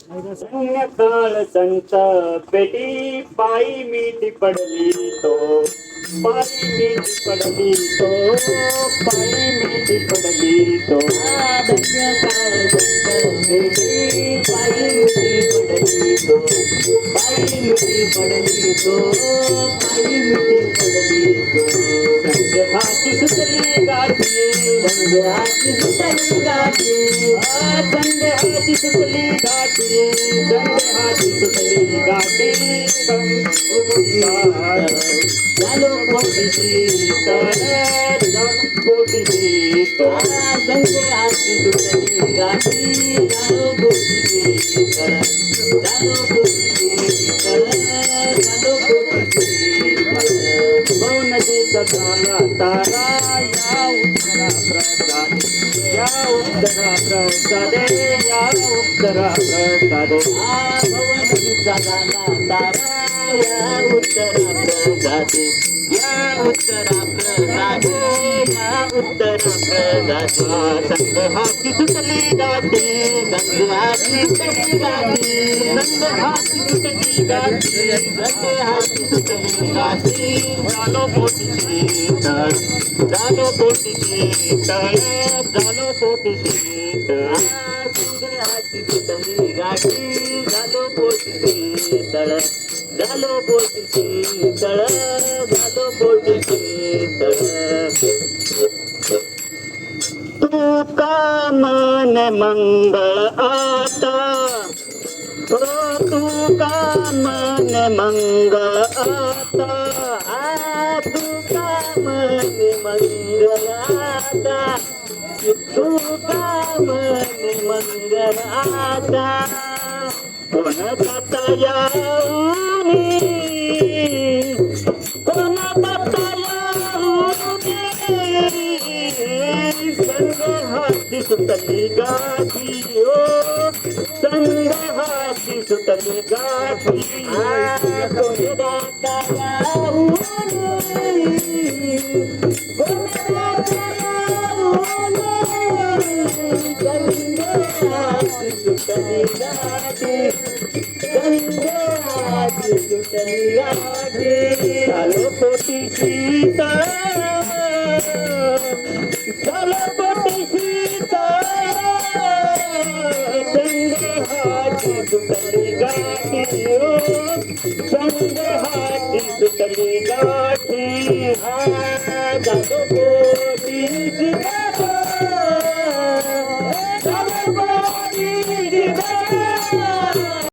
संध्याकाळ संत पेटी पायी मीठी पडली तो पायी मीठी पडली तो पायी मीठी पडली तो संध्याकाळ संत पेटी पायी मीठी पडली तो पायी मीठी पडली तो पायी मीठी पडली तो संध्याची सुतली गाठी संध्याची सुतली गाठी संध्याची सुतली गाठी संध्याची सुतली गाठी झालो कोटी शीतळ कोटी शीतळ संध्याची सुतली गाठी झालो कोटी शीतळ झालो कोटी शीतळ झालो कोटी शीतळ नदीचा झाला तारा या उत्तरा प्रसादे या उत्तरा प्रसादे या उत्तरा प्रसादे नदीचा झाला तारा या उत्तरा प्रसादे या उत्तरा प्रसादे या उत्तरा प्रसादे संध्याची सुतली गाठी संध्याची सुतली गाठी संध्याची सुतली गाठी संध्याची सुतली गाठी झालो पोटी शीतळ झालो पोटी शीतळ झालो पोटी शीतळ संध्याची सुतली गाठी झालो पोटी शीतळ झालो पोटी शीतळ झालो पोटी शीतळ तू का मन मंगळ आता तू का मन मंगळ आता तू का मन मंगळ आता तू का मन मंगळ आता कोण जाता याऊनी कोण जाता याऊनी संध्याची सुतली गाठी ओ संध्याची सुतली गाठी कोण जाता याऊनी कोण जाता याऊनी संध्याची सुतली गाठी संध्याची सुतली गाठी झालो पोटी शीतळ झालो पोटी शीतळ संध्याची सुतली गाठी ओ संध्याची सुतली गाठी झालो पोटी शीतळ झालो पोटी शीतळ